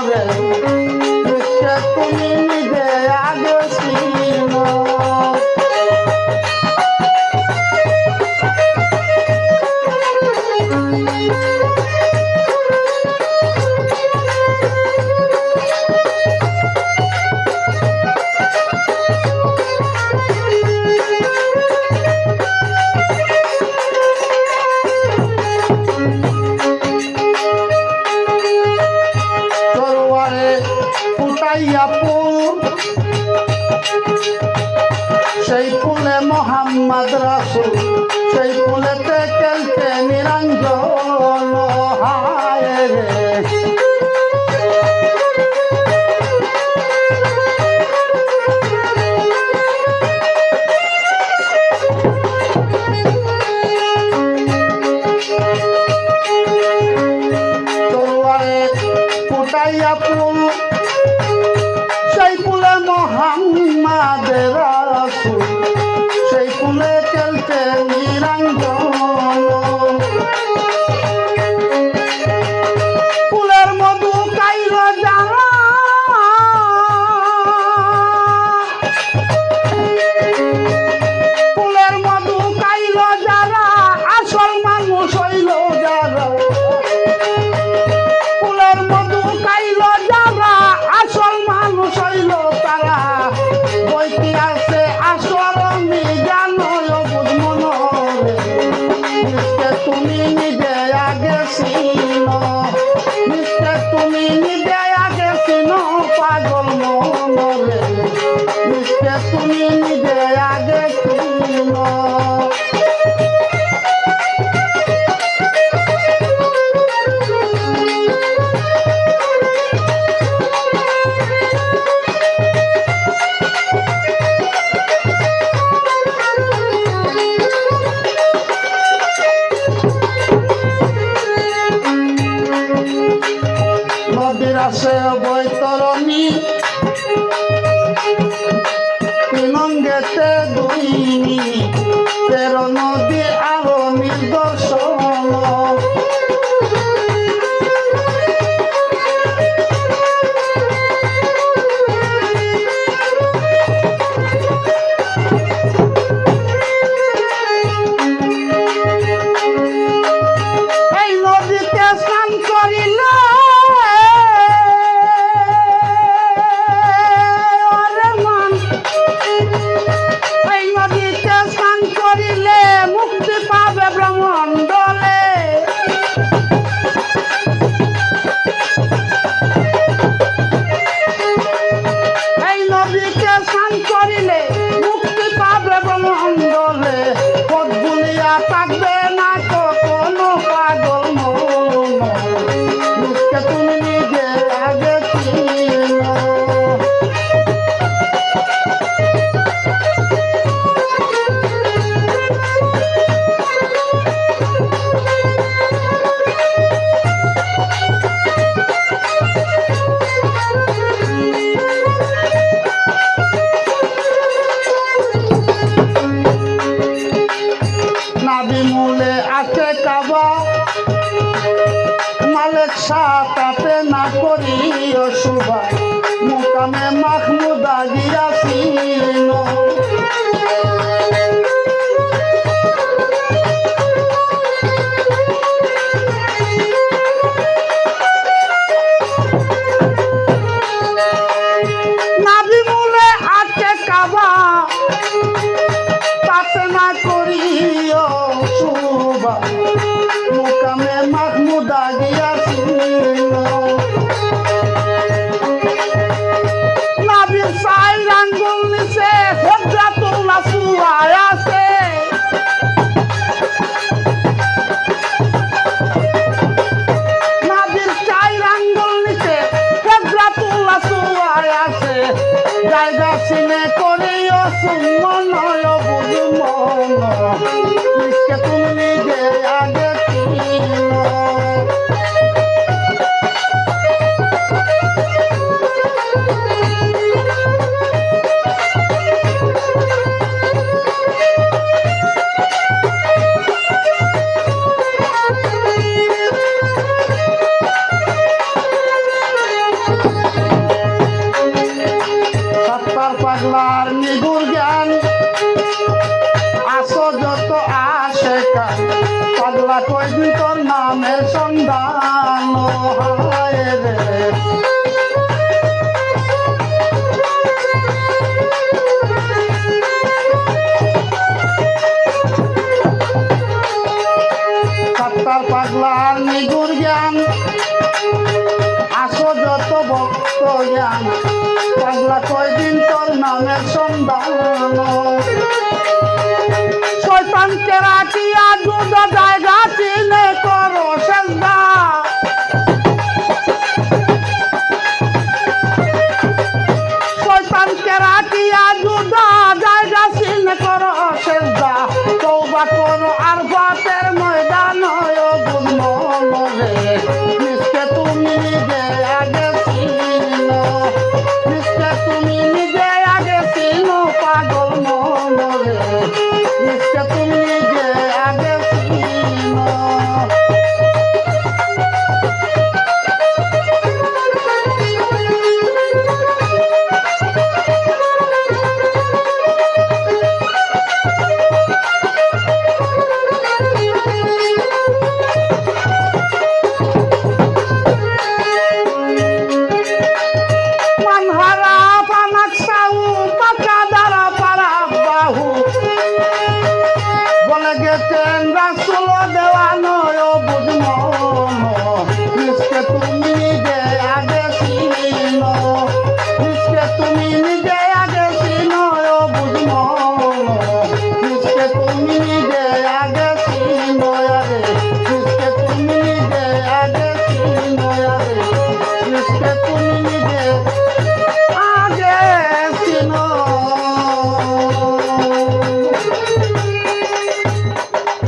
রে মিশকে তুমি নিজে আগে চিনো সেই ফুলে মোহাম্মদ রাসূল সেই ফুলেতে খেলতে নিরঞ্জন হায় রে তলোয়ারে ফুটাইয়া ফুল সেই ফুলে মোহাম্মদ রাসূল সেই ফুলে খেলতে নিরঞ্জন ফুলের মধু খাইল যারা ফুলের মধু খাইল যারা আসল মানুষ হইল যারা ফুলের মধু খাইল যারা আসল মানুষ হইল তারা বইতে আছে আসল জানো বুঝ মনে তুমি নিজে আগে চিনো মিশকে তুমি নিজে আগে চিনো পাগল মনে মিশকে তুমি নিজে আগে চিনো নদীর আসে বৈতরণী তিনঙ্গেতে দুই তেরো নদী আরো নিদর্শন এই নদীতে স্নান করিলে মুক্তি পাবে ব্রহ্মণ্ডলে এই নদীকে স্নান করিলে মুক্তি পাবে ব্রহ্মণ্ডলে পথ ভুলিয়া থাকবে না তো কোনো পাগল মুখকে তুমি নিজে আগে চিনো নাবিমূলে আছে কাবা মালিক সাথে না করিও শুভা মুকামে মাহমুদা গিয়াছিল নাবিমূলে আছে কাবা তাতে না করিও শুভা মুকামে মাহমুদা গিয়াছিল নাবির সাই আঙ্গুল নিচে হযরতুল্লাহ সুয়ায় আছে নাবির সাই আঙ্গুল নিচে জ্ঞান পাগলা কয়দিন তোর নামের সন্ধান